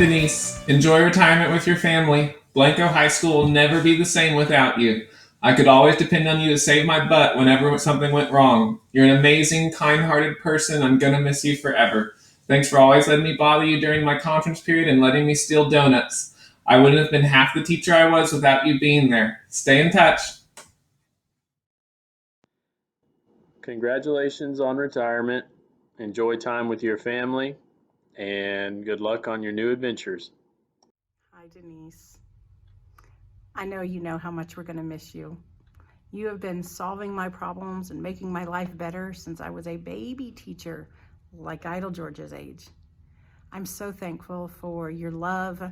Denise. Enjoy retirement with your family. Blanco High School will never be the same without you. I could always depend on you to save my butt whenever something went wrong. You're an amazing, kind hearted person. I'm going to miss you forever. Thanks for always letting me bother you during my conference period and letting me steal donuts. I wouldn't have been half the teacher I was without you being there. Stay in touch. Congratulations on retirement. Enjoy time with your family, and good luck on your new adventures. Hi, Denise. I know you know how much we're going to miss you. You have been solving my problems and making my life better since I was a baby teacher, like Idle George's age. I'm so thankful for your love,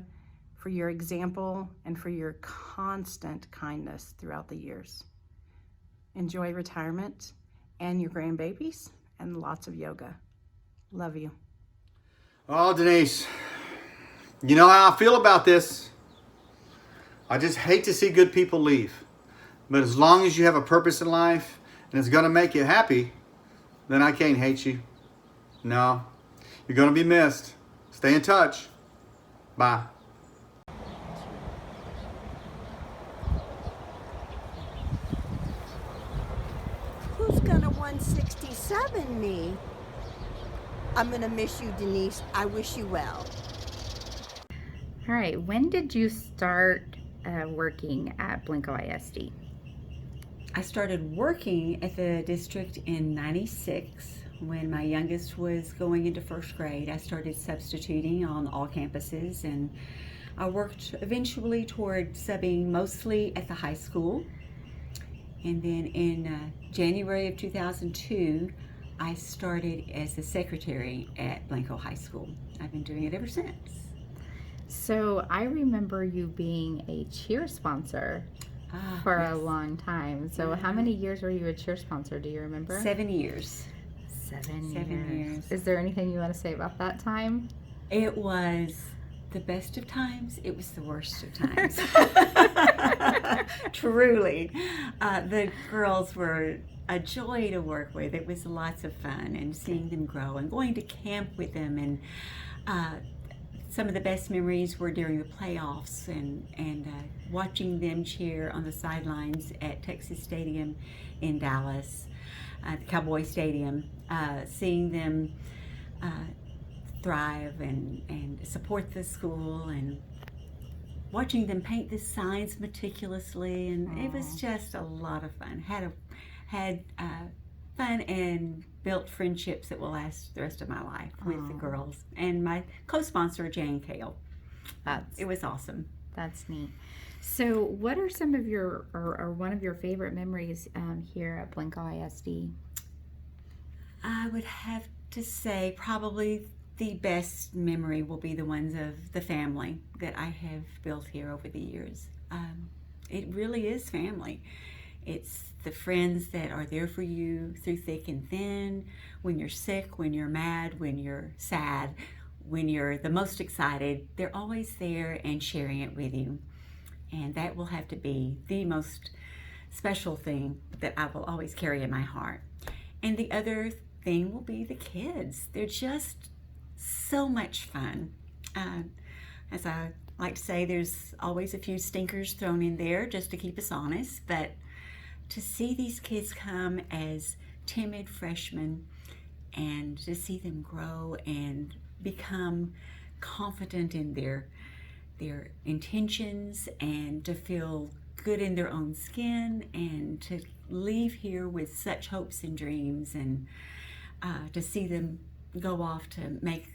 for your example, and for your constant kindness throughout the years. Enjoy retirement and your grandbabies and lots of yoga. Love you. Oh, Denise, you know how I feel about this. I just hate to see good people leave. But as long as you have a purpose in life and it's going to make you happy, then I can't hate you. No, you're going to be missed. Stay in touch. Bye. Who's gonna 167 me? I'm gonna miss you, Denise. I wish you well. All right, when did you start working at Blanco ISD? I started working at the district in '96 when my youngest was going into first grade. I started substituting on all campuses, and I worked eventually toward subbing mostly at the high school. And then in January of 2002, I started as the secretary at Blanco High School. I've been doing it ever since. So I remember you being a cheer sponsor for yes. a long time. So how many years were you a cheer sponsor? Do you remember? 7 years. 7 years. Is there anything you want to say about that time? It was the best of times. It was the worst of times. Truly. The girls were a joy to work with. It was lots of fun, and seeing them grow and going to camp with them. And some of the best memories were during the playoffs and watching them cheer on the sidelines at Texas Stadium in Dallas, the Cowboy Stadium, seeing them thrive and support the school, and watching them paint the signs meticulously, and it was just a lot of fun. Had fun and built friendships that will last the rest of my life with the girls and my co-sponsor Jane Kale. It was awesome. That's neat. So what are some of your or one of your favorite memories here at Blanco ISD? I would have to say probably the best memory will be the ones of the family that I have built here over the years. It really is family. It's the friends that are there for you through thick and thin, when you're sick, when you're mad, when you're sad, when you're the most excited. They're always there and sharing it with you. And that will have to be the most special thing that I will always carry in my heart. And the other thing will be the kids. They're just so much fun. As I like to say, there's always a few stinkers thrown in there just to keep us honest, but to see these kids come as timid freshmen and to see them grow and become confident in their intentions, and to feel good in their own skin, and to leave here with such hopes and dreams, and to see them go off to make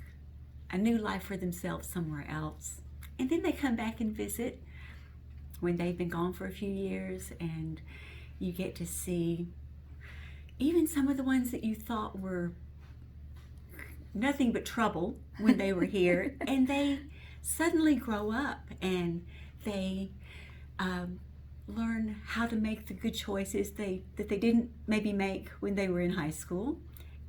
a new life for themselves somewhere else. And then they come back and visit when they've been gone for a few years, and you get to see even some of the ones that you thought were nothing but trouble when they were here, and they suddenly grow up and they learn how to make the good choices that they didn't maybe make when they were in high school.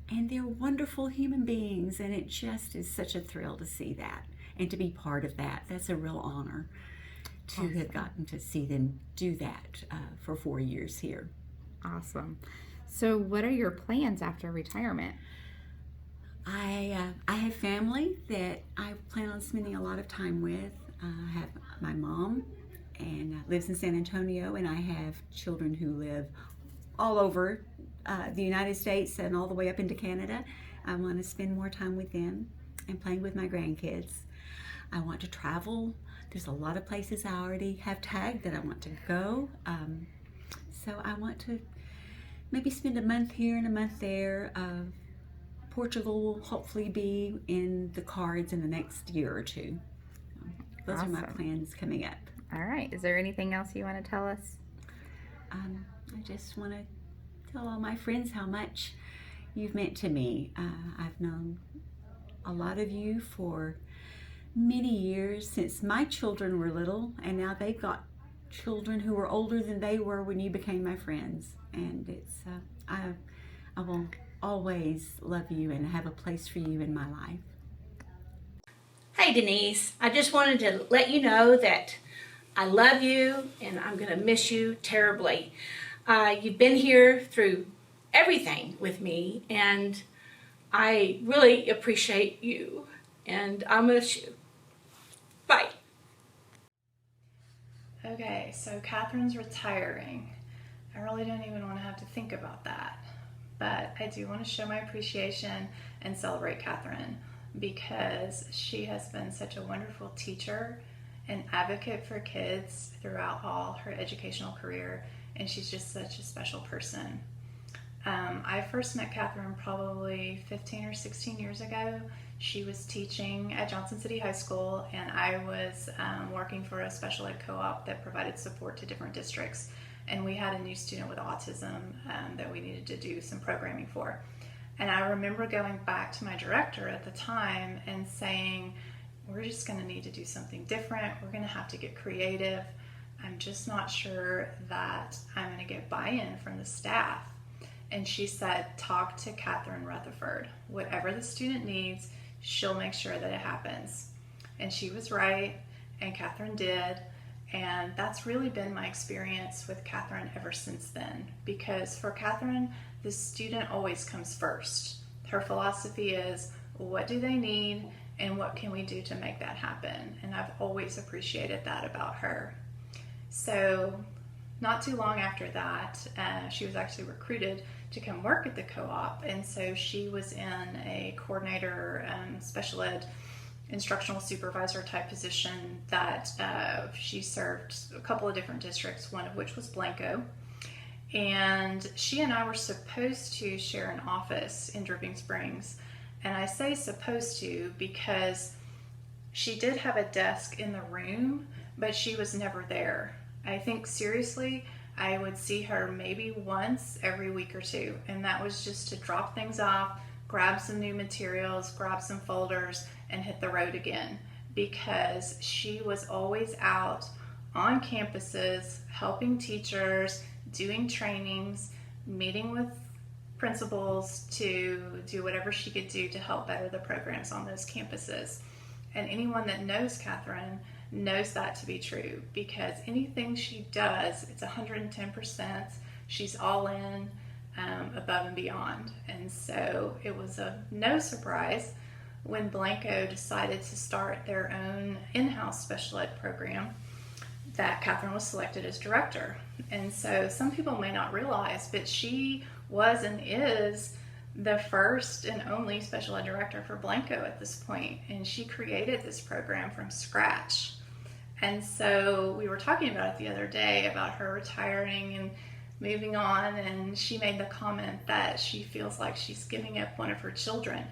And they're wonderful human beings, and it just is such a thrill to see that and to be part of that. That's a real honor to have gotten to see them do that for 4 years here. Awesome. So what are your plans after retirement? I have family that I plan on spending a lot of time with. I have my mom, and lives in San Antonio, and I have children who live all over the United States and all the way up into Canada. I want to spend more time with them and playing with my grandkids. I want to travel. There's a lot of places I already have tagged that I want to go. So I want to maybe spend a month here and a month there. Portugal will hopefully be in the cards in the next year or two. Those are my Awesome. plans coming up. All right. Is there anything else you want to tell us? I just want to tell all my friends how much you've meant to me. I've known a lot of you for many years, since my children were little, and now they've got children who were older than they were when you became my friends. And it's I will always love you and have a place for you in my life. Hey Denise, I just wanted to let you know that I love you and I'm going to miss you terribly. You've been here through everything with me, and I really appreciate you, and I'll miss you. Bye. Okay, so Catherine's retiring. I really don't even want to have to think about that. But I do want to show my appreciation and celebrate Catherine, because she has been such a wonderful teacher and advocate for kids throughout all her educational career, and she's just such a special person. I first met Catherine probably 15 or 16 years ago. She was teaching at Johnson City High School, and I was working for a special ed co-op that provided support to different districts. And we had a new student with autism that we needed to do some programming for. And I remember going back to my director at the time and saying, we're just going to need to do something different. We're going to have to get creative. I'm just not sure that I'm going to get buy-in from the staff. And she said, talk to Catherine Rutherford. Whatever the student needs, she'll make sure that it happens. And she was right, and Catherine did. And that's really been my experience with Catherine ever since then. Because for Catherine, the student always comes first. Her philosophy is, what do they need and what can we do to make that happen? And I've always appreciated that about her. So not too long after that, she was actually recruited to come work at the co-op. And so she was in a coordinator, special ed, instructional supervisor type position that she served a couple of different districts, one of which was Blanco. And she and I were supposed to share an office in Dripping Springs. And I say supposed to because she did have a desk in the room, but she was never there. I think seriously, I would see her maybe once every week or two. And that was just to drop things off, grab some new materials, grab some folders, and hit the road again, because she was always out on campuses, helping teachers, doing trainings, meeting with principals to do whatever she could do to help better the programs on those campuses. And anyone that knows Catherine knows that to be true, because anything she does, it's 110%. She's all in, above and beyond. And so it was no surprise when Blanco decided to start their own in-house special ed program that Catherine was selected as director. And so some people may not realize, but she was and is the first and only special ed director for Blanco at this point. And she created this program from scratch. And so we were talking about it the other day, about her retiring and moving on, and she made the comment that she feels like she's giving up one of her children.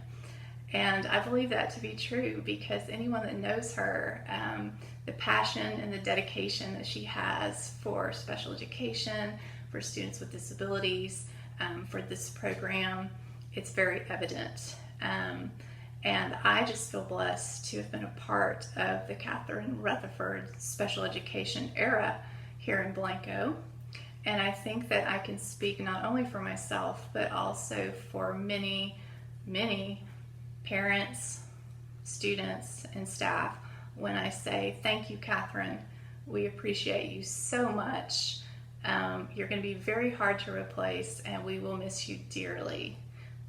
And I believe that to be true, because anyone that knows her, the passion and the dedication that she has for special education, for students with disabilities, for this program, it's very evident. And I just feel blessed to have been a part of the Catherine Rutherford special education era here in Blanco. And I think that I can speak not only for myself, but also for many, many parents, students, and staff when I say, thank you, Catherine. We appreciate you so much. You're going to be very hard to replace, and we will miss you dearly.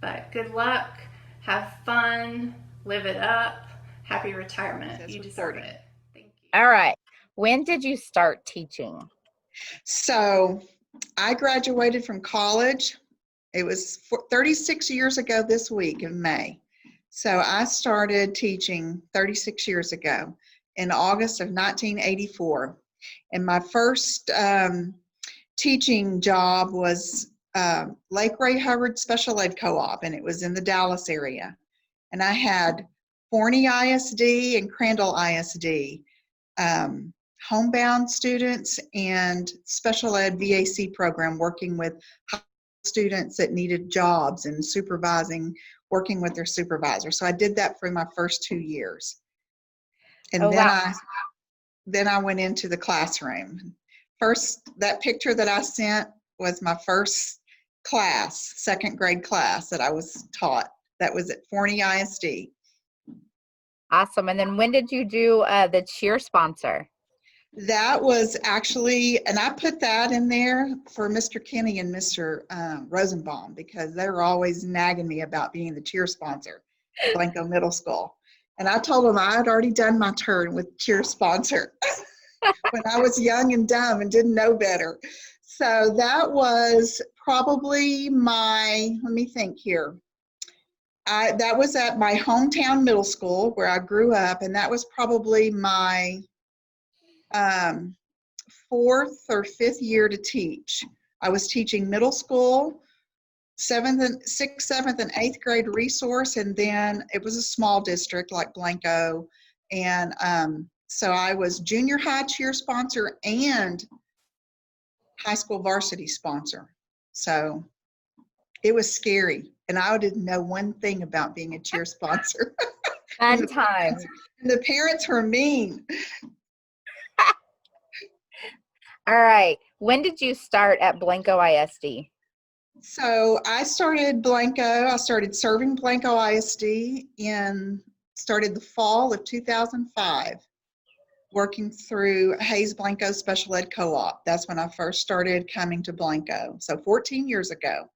But good luck. Have fun, live it up. Happy retirement. You deserve it. Thank you. All right. When did you start teaching? So I graduated from college. It was 36 years ago this week in May. So I started teaching 36 years ago in August of 1984. And my first teaching job was Lake Ray Hubbard Special Ed Co-op, and it was in the Dallas area. And I had Forney ISD and Crandall ISD, homebound students and special ed VAC program, working with students that needed jobs and supervising, working with their supervisor. So I did that for my first 2 years. And then I went into the classroom. First, that picture that I sent was my first class, second grade class that I was taught. That was at Forney ISD. Awesome. And then when did you do the cheer sponsor? That was actually, and I put that in there for Mr. Kinney and Mr. Rosenbaum, because they were always nagging me about being the cheer sponsor at Blanco Middle School. And I told them I had already done my turn with cheer sponsor when I was young and dumb and didn't know better. So that was probably my, let me think here. That was at my hometown middle school where I grew up, and that was probably my fourth or fifth year to teach. I was teaching middle school, sixth, seventh, and eighth grade resource, and then it was a small district like Blanco, and so I was junior high cheer sponsor and high school varsity sponsor. So it was scary, and I didn't know one thing about being a cheer sponsor. Fun time. And the parents were mean. All right. When did you start at Blanco ISD? So I started serving Blanco ISD started the fall of 2005, working through Hayes Blanco Special Ed Co-op. That's when I first started coming to Blanco, so 14 years ago.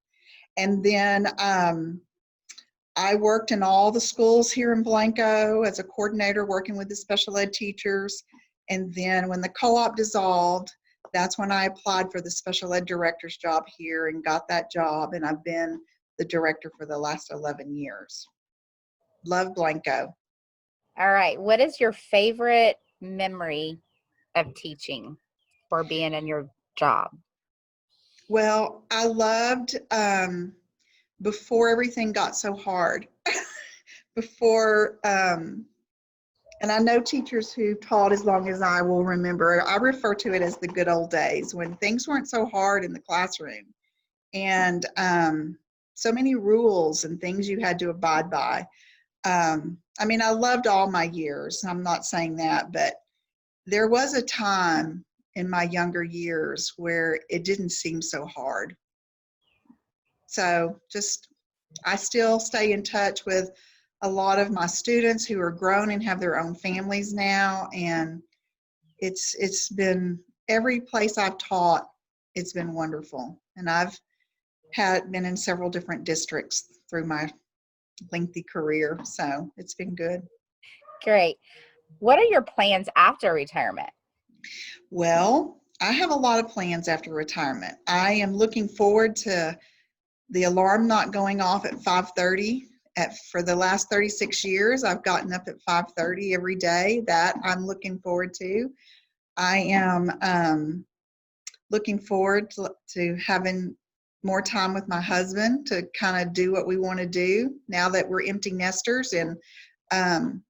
And then I worked in all the schools here in Blanco as a coordinator, working with the special ed teachers. And then when the co-op dissolved, that's when I applied for the special ed director's job here and got that job. And I've been the director for the last 11 years. Love Blanco. All right. What is your favorite memory of teaching or being in your job? Well, I loved before everything got so hard. And I know teachers who taught as long as I will remember, I refer to it as the good old days when things weren't so hard in the classroom and so many rules and things you had to abide by. I mean, I loved all my years. I'm not saying that, but there was a time in my younger years where it didn't seem so hard. So I still stay in touch with a lot of my students who are grown and have their own families now. And it's been, every place I've taught, it's been wonderful. And I've been in several different districts through my lengthy career. So it's been good. Great. What are your plans after retirement? Well, I have a lot of plans after retirement. I am looking forward to the alarm not going off at 5:30. For the last 36 years, I've gotten up at 5:30 every day. That I'm looking forward to. I am looking forward to having more time with my husband to kind of do what we want to do now that we're empty nesters. And I'm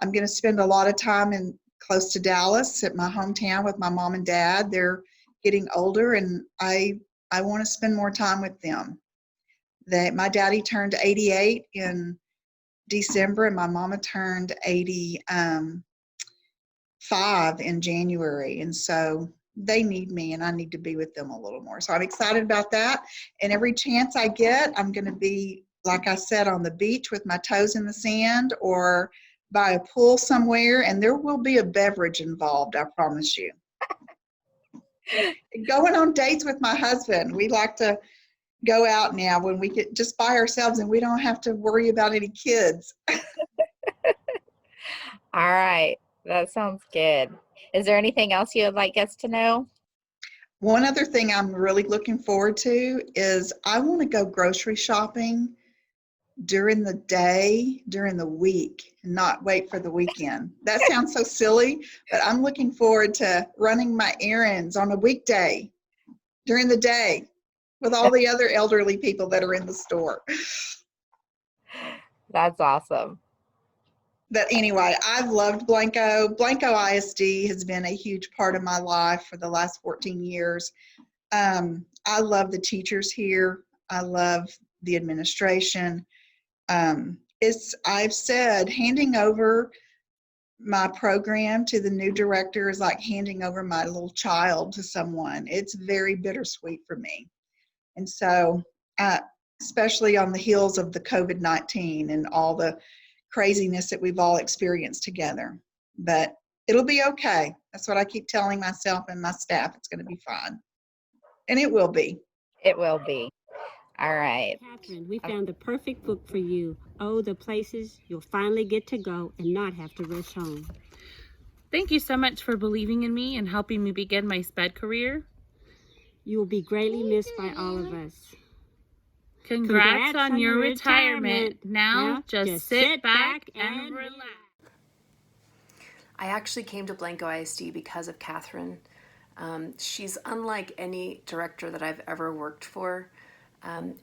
going to spend a lot of time close to Dallas at my hometown with my mom and dad. They're getting older, and I want to spend more time with them. My daddy turned 88 in December, and my mama turned 85 in January. And so they need me, and I need to be with them a little more. So I'm excited about that. And every chance I get, I'm going to be, like I said, on the beach with my toes in the sand or by a pool somewhere. And there will be a beverage involved, I promise you. Going on dates with my husband. We like to go out now when we get just by ourselves and we don't have to worry about any kids. All right. That sounds good. Is there anything else you would like us to know? One other thing I'm really looking forward to is I want to go grocery shopping during the day, during the week, and not wait for the weekend. That sounds so silly, but I'm looking forward to running my errands on a weekday during the day with all the other elderly people that are in the store. That's awesome. But anyway, I've loved Blanco. Blanco ISD has been a huge part of my life for the last 14 years. I love the teachers here. I love the administration. I've said handing over my program to the new director is like handing over my little child to someone. It's very bittersweet for me. And so, especially on the heels of the COVID-19 and all the craziness that we've all experienced together. But it'll be okay. That's what I keep telling myself and my staff. It's going to be fine. And it will be. It will be. All right. Catherine, we found the perfect book for you. Oh, the places you'll finally get to go and not have to rush home. Thank you so much for believing in me and helping me begin my SPED career. You will be greatly missed by all of us. Congrats on your retirement. Now just sit back and relax. I actually came to Blanco ISD because of Catherine. She's unlike any director that I've ever worked for.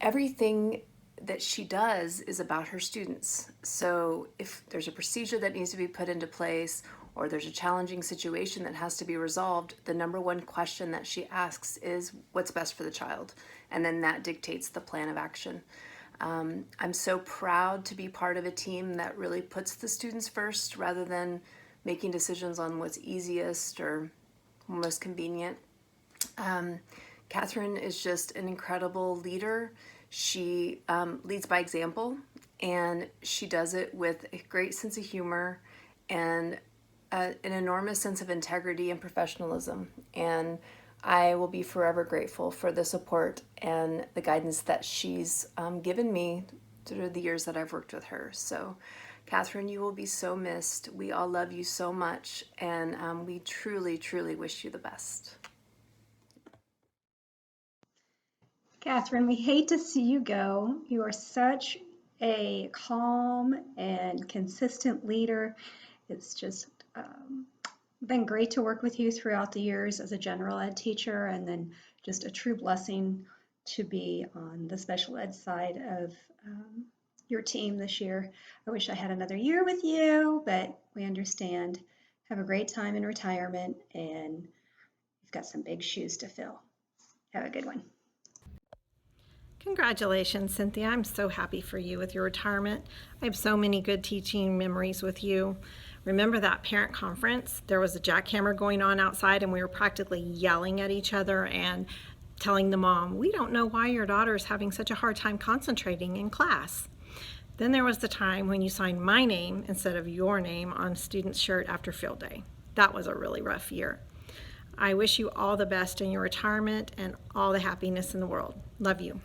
Everything that she does is about her students. So if there's a procedure that needs to be put into place or there's a challenging situation that has to be resolved, the number one question that she asks is what's best for the child. And then that dictates the plan of action. I'm so proud to be part of a team that really puts the students first rather than making decisions on what's easiest or most convenient. Catherine is just an incredible leader. She leads by example, and she does it with a great sense of humor and an enormous sense of integrity and professionalism. And I will be forever grateful for the support and the guidance that she's given me through the years that I've worked with her. So, Catherine, you will be so missed. We all love you so much, and we truly, truly wish you the best. Catherine, we hate to see you go. You are such a calm and consistent leader. It's just been great to work with you throughout the years as a general ed teacher, and then just a true blessing to be on the special ed side of your team this year. I wish I had another year with you, but we understand. Have a great time in retirement, and you've got some big shoes to fill. Have a good one. Congratulations, Cynthia. I'm so happy for you with your retirement. I have so many good teaching memories with you. Remember that parent conference? There was a jackhammer going on outside and we were practically yelling at each other and telling the mom, we don't know why your daughter is having such a hard time concentrating in class. Then there was the time when you signed my name instead of your name on a student's shirt after field day. That was a really rough year. I wish you all the best in your retirement and all the happiness in the world. Love you.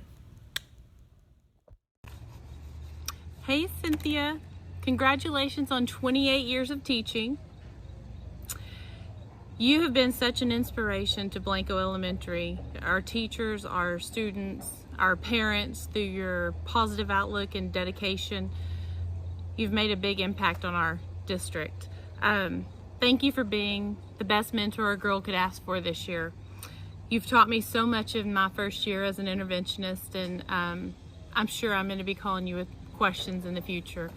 Hey, Cynthia. Congratulations on 28 years of teaching. You have been such an inspiration to Blanco Elementary, our teachers, our students, our parents, through your positive outlook and dedication. You've made a big impact on our district. Thank you for being the best mentor a girl could ask for this year. You've taught me so much in my first year as an interventionist, and I'm sure I'm going to be calling you with questions in the future.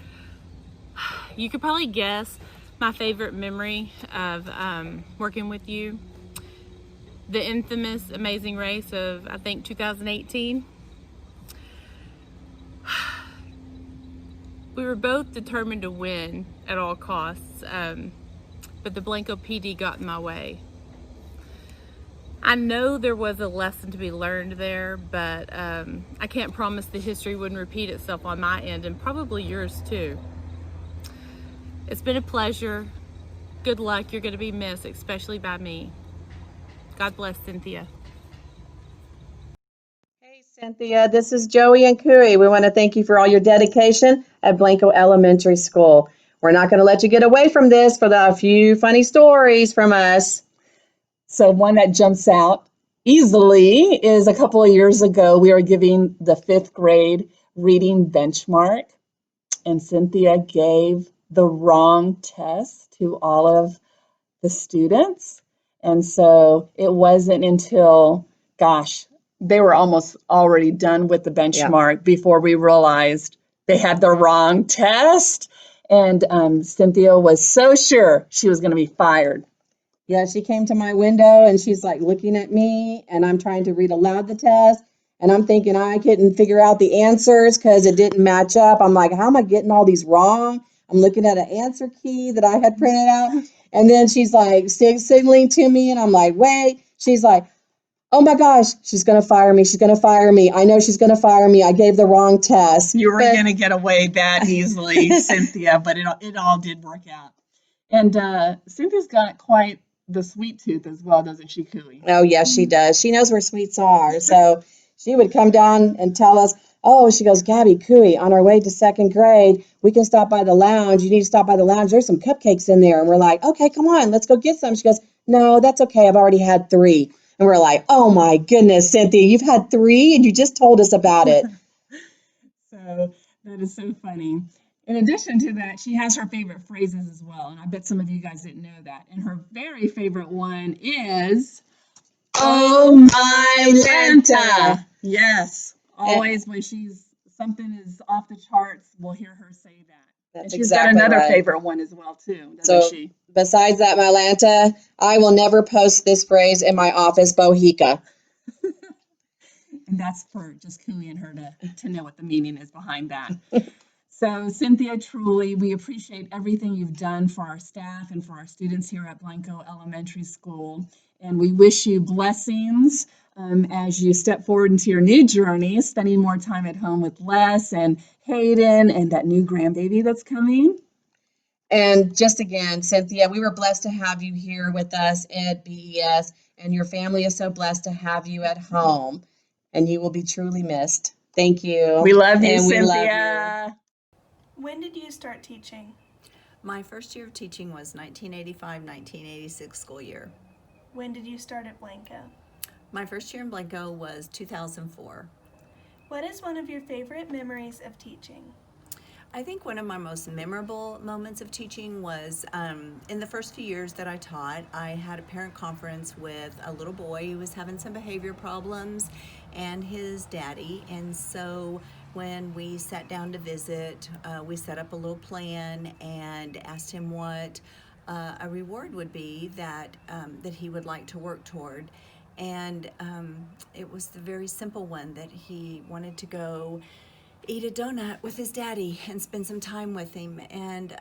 You could probably guess my favorite memory of working with you. The infamous Amazing Race of, I think, 2018. We were both determined to win at all costs, but the Blanco PD got in my way. I know there was a lesson to be learned there, but I can't promise the history wouldn't repeat itself on my end, and probably yours too. It's been a pleasure. Good luck. You're going to be missed, especially by me. God bless, Cynthia. Hey, Cynthia, this is Joey and Cooey. We want to thank you for all your dedication at Blanco Elementary School. We're not going to let you get away from this for a few funny stories from us. So one that jumps out easily is a couple of years ago, we were giving the 5th grade reading benchmark, and Cynthia gave the wrong test to all of the students. And so it wasn't until, they were almost already done with the benchmark before we realized they had the wrong test. And Cynthia was so sure she was going to be fired. Yeah, she came to my window and she's like looking at me, and I'm trying to read aloud the test. And I'm thinking I couldn't figure out the answers because it didn't match up. I'm like, how am I getting all these wrong? I'm looking at an answer key that I had printed out. And then she's like signaling to me, and I'm like, wait. She's like, oh my gosh, she's going to fire me. She's going to fire me. I know she's going to fire me. I gave the wrong test. You weren't going to get away that easily, Cynthia, but it all did work out. And Cynthia's got quite the sweet tooth as well, doesn't she, Cooey? Oh, yes, she does. She knows where sweets are. So she would come down and tell us, oh, she goes, Gabby, Cooey, on our way to 2nd grade, we can stop by the lounge. You need to stop by the lounge. There's some cupcakes in there. And we're like, okay, come on, let's go get some. She goes, no, that's okay. I've already had 3. And we're like, oh my goodness, Cynthia, you've had 3 and you just told us about it. So that is so funny. In addition to that, she has her favorite phrases as well. And I bet some of you guys didn't know that. And her very favorite one is, oh my Lanta. Yes. Always when something is off the charts, we'll hear her say that. That's and she's exactly got another right. favorite one as well, too, doesn't she? Besides that, Mylanta, I will never post this phrase in my office, Bohica. And that's for just Cooey and her to know what the meaning is behind that. So, Cynthia, truly, we appreciate everything you've done for our staff and for our students here at Blanco Elementary School. And we wish you blessings as you step forward into your new journey, spending more time at home with Les and Hayden and that new grandbaby that's coming. And just again, Cynthia, we were blessed to have you here with us at BES, and your family is so blessed to have you at home, and you will be truly missed. Thank you. We love you, and Cynthia. We love you. When did you start teaching? My first year of teaching was 1985-1986 school year. When did you start at Blanco? My first year in Blanco was 2004. What is one of your favorite memories of teaching? I think one of my most memorable moments of teaching was in the first few years that I taught, I had a parent conference with a little boy who was having some behavior problems and his daddy. And so when we sat down to visit, we set up a little plan and asked him what a reward would be that he would like to work toward. And it was the very simple one that he wanted to go eat a donut with his daddy and spend some time with him. And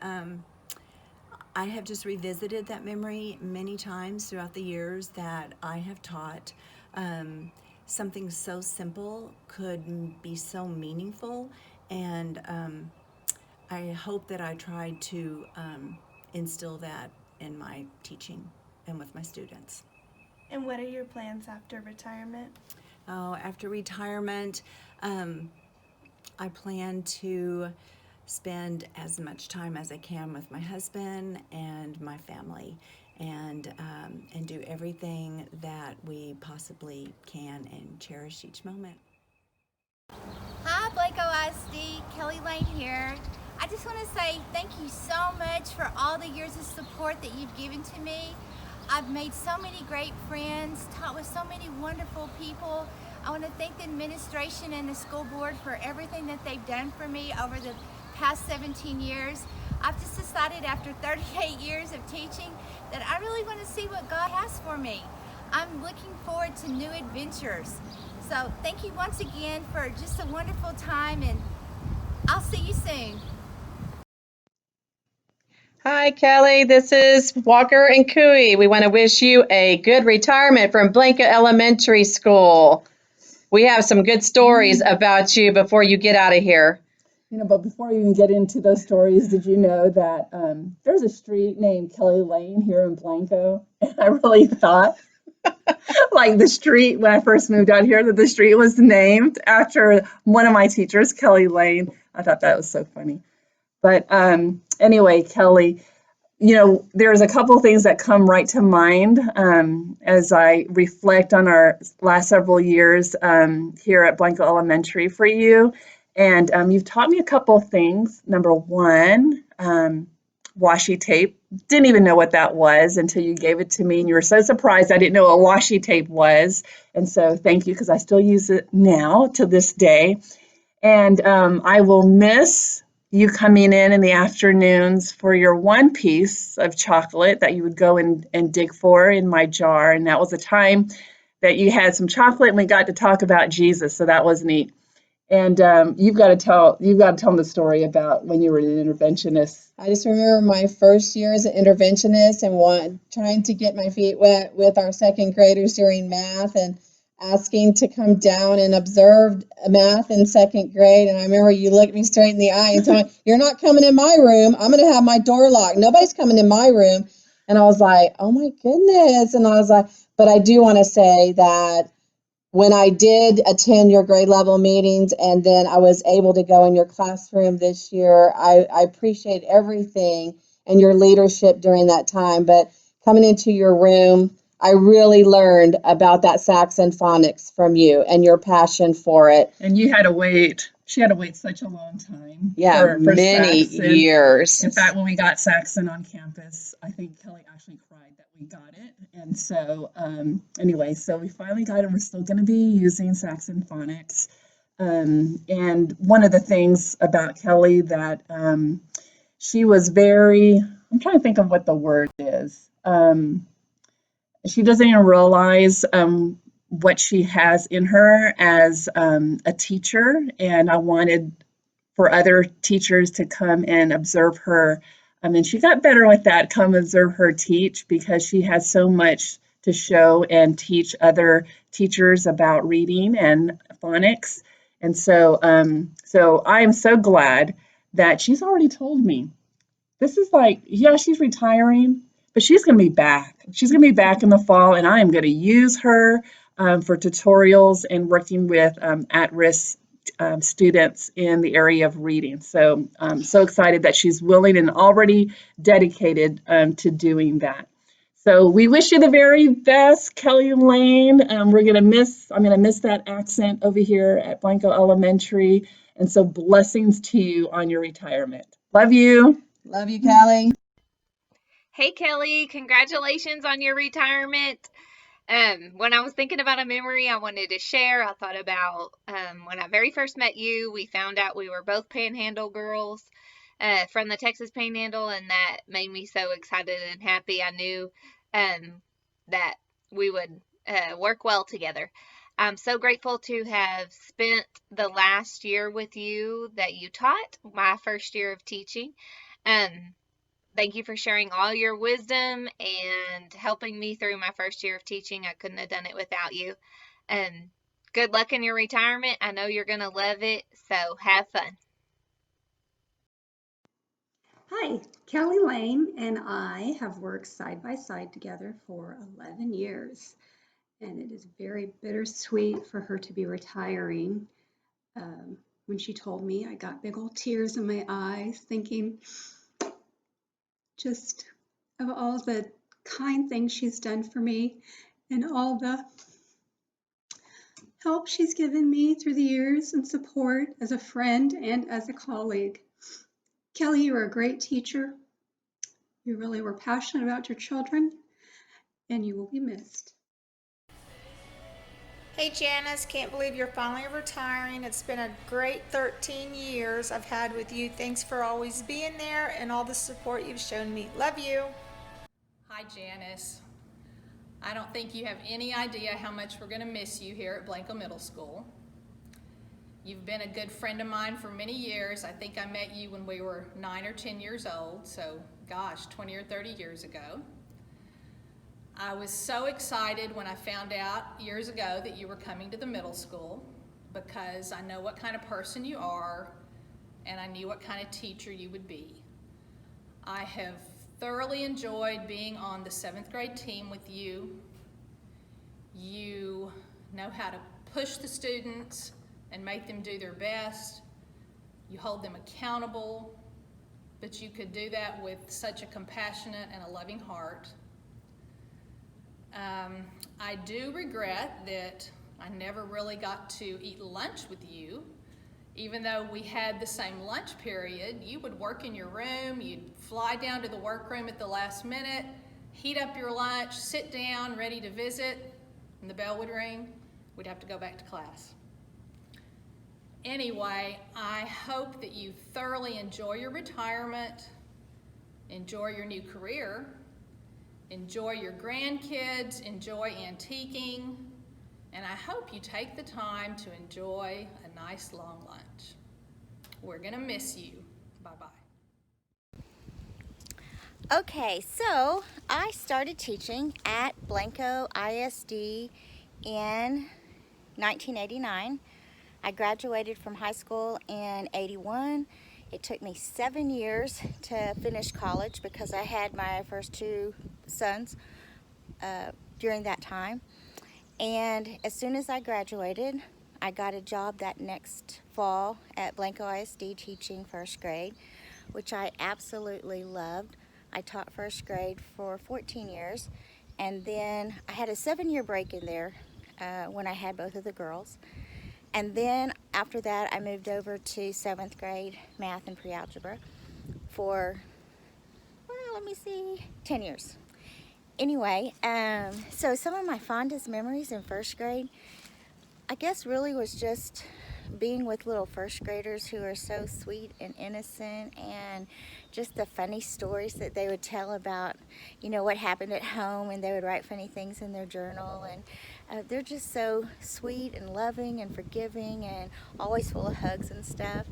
I have just revisited that memory many times throughout the years that I have taught. Something so simple could be so meaningful, and I hope that I tried to instill that in my teaching and with my students. And what are your plans after retirement? Oh, after retirement, I plan to spend as much time as I can with my husband and my family, and do everything that we possibly can and cherish each moment. Hi, Blanco ISD, Kelly Lane here. I just want to say thank you so much for all the years of support that you've given to me. I've made so many great friends, taught with so many wonderful people. I want to thank the administration and the school board for everything that they've done for me over the past 17 years. I've just decided after 38 years of teaching that I really want to see what God has for me. I'm looking forward to new adventures. So thank you once again for just a wonderful time, and I'll see you soon. Hi, Kelly. This is Walker and Cooey. We want to wish you a good retirement from Blanco Elementary School. We have some good stories about you before you get out of here. You know, but before we even get into those stories, did you know that there's a street named Kelly Lane here in Blanco? And I really thought Like the street when I first moved out here, that the street was named after one of my teachers, Kelly Lane. I thought that was so funny. But anyway, Kelly, there's a couple things that come right to mind as I reflect on our last several years here at Blanco Elementary for you. And you've taught me a couple things. Number one, washi tape. Didn't even know what that was until you gave it to me, and you were so surprised I didn't know what washi tape was. And so thank you, because I still use it now to this day. And I will miss you coming in the afternoons for your one piece of chocolate that you would go and dig for in my jar. And that was a time that you had some chocolate and we got to talk about Jesus. So that was neat. And you've got to tell them the story about when you were an interventionist. I just remember my first year as an interventionist and trying to get my feet wet with our second graders during math and asking to come down and observe math in second grade. And I remember you looked me straight in the eye and told me, "You're not coming in my room. I'm going to have my door locked. Nobody's coming in my room." And I was like, "Oh my goodness." And I was like, but I do want to say that when I did attend your grade level meetings and then I was able to go in your classroom this year, I appreciate everything and your leadership during that time. But coming into your room, I really learned about that Saxon phonics from you and your passion for it. And you had to wait. She had to wait such a long time. Yeah, for many Saxon. years. In fact, when we got Saxon on campus, I think Kelly actually cried that we got it. And so anyway, so we finally got it. We're still going to be using Saxon phonics. And one of the things about Kelly that she was very, I'm trying to think of what the word is. She doesn't even realize what she has in her as a teacher, and I wanted for other teachers to come and observe her. And she got better with that, come observe her teach, because she has so much to show and teach other teachers about reading and phonics. And so, so I am so glad that she's already told me. This is like, yeah, she's retiring, but she's going to be back. She's going to be back in the fall, and I am going to use her for tutorials and working with at-risk students in the area of reading. So I'm so excited that she's willing and already dedicated to doing that. So we wish you the very best, Kelly Lane. I'm going to miss that accent over here at Blanco Elementary. And so blessings to you on your retirement. Love you. Love you, Kelly. Hey, Kelly, congratulations on your retirement. When I was thinking about a memory I wanted to share, I thought about when I very first met you. We found out we were both Panhandle girls from the Texas Panhandle, and that made me so excited and happy. I knew that we would work well together. I'm so grateful to have spent the last year with you that you taught, my first year of teaching. Thank you for sharing all your wisdom and helping me through my first year of teaching. I couldn't have done it without you. Good luck in your retirement. I know you're going to love it, so have fun. Hi, Kelly Lane and I have worked side by side together for 11 years, and it is very bittersweet for her to be retiring. When she told me, I got big old tears in my eyes, thinking just of all the kind things she's done for me and all the help she's given me through the years and support as a friend and as a colleague. Kelly, you were a great teacher. You really were passionate about your children, and you will be missed. Hey Janice, can't believe you're finally retiring. It's been a great 13 years I've had with you. Thanks for always being there and all the support you've shown me. Love you. Hi, Janice. I don't think you have any idea how much we're going to miss you here at Blanco Middle School. You've been a good friend of mine for many years. I think I met you when we were 9 or 10 years old, so gosh, 20 or 30 years ago. I was so excited when I found out years ago that you were coming to the middle school, because I know what kind of person you are and I knew what kind of teacher you would be. I have thoroughly enjoyed being on the 7th grade team with you. You know how to push the students and make them do their best. You hold them accountable, but you could do that with such a compassionate and a loving heart. I do regret that I never really got to eat lunch with you. Even though we had the same lunch period, you would work in your room, you'd fly down to the workroom at the last minute, heat up your lunch, sit down, ready to visit, and the bell would ring. We'd have to go back to class. Anyway, I hope that you thoroughly enjoy your retirement, enjoy your new career, enjoy your grandkids, enjoy antiquing, and I hope you take the time to enjoy a nice long lunch. We're gonna miss you. Bye-bye. Okay, so I started teaching at Blanco ISD in 1989. I graduated from high school in 81. It took me 7 years to finish college because I had my first two sons during that time. And as soon as I graduated, I got a job that next fall at Blanco ISD teaching first grade, which I absolutely loved. I taught first grade for 14 years, and then I had a 7-year break in there when I had both of the girls. And then after that, I moved over to 7th grade math and pre-algebra for, well, let me see, 10 years. Anyway, so some of my fondest memories in first grade, I guess really was just being with little first graders who are so sweet and innocent, and just the funny stories that they would tell about, you know, what happened at home, and they would write funny things in their journal, and they're just so sweet and loving and forgiving and always full of hugs and stuff.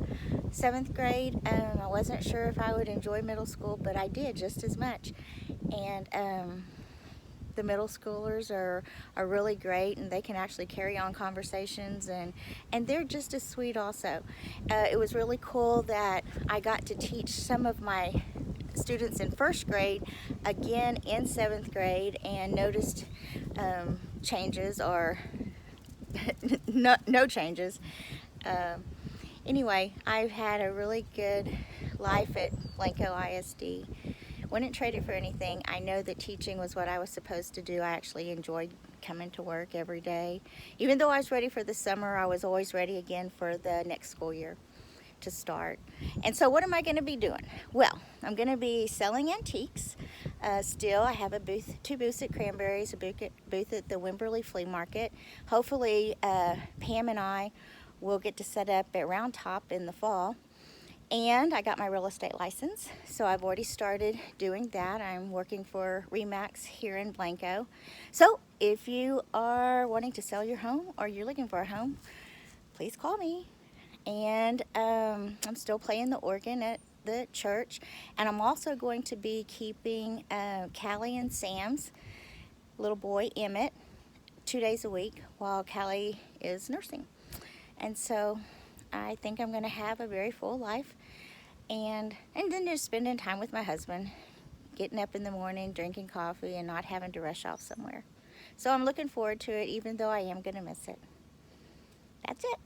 7th grade, I wasn't sure if I would enjoy middle school, but I did just as much. And the middle schoolers are really great, and they can actually carry on conversations, and they're just as sweet also. It was really cool that I got to teach some of my students in first grade again in 7th grade, and noticed changes or no changes. Anyway, I've had a really good life at Blanco ISD. Wouldn't trade it for anything. I know that teaching was what I was supposed to do. I actually enjoyed coming to work every day. Even though I was ready for the summer, I was always ready again for the next school year to start. And so what am I going to be doing? Well, I'm going to be selling antiques. Still, I have a booth, 2 booths at Cranberries, a booth at the Wimberley Flea Market. Hopefully, Pam and I will get to set up at Round Top in the fall. And I got my real estate license, so I've already started doing that. I'm working for RE/MAX here in Blanco. So if you are wanting to sell your home or you're looking for a home, please call me. And I'm still playing the organ at the church, and I'm also going to be keeping Callie and Sam's little boy Emmett 2 days a week while Callie is nursing. And so I think I'm going to have a very full life, and then just spending time with my husband, getting up in the morning, drinking coffee, and not having to rush off somewhere. So I'm looking forward to it, even though I am going to miss it. That's it.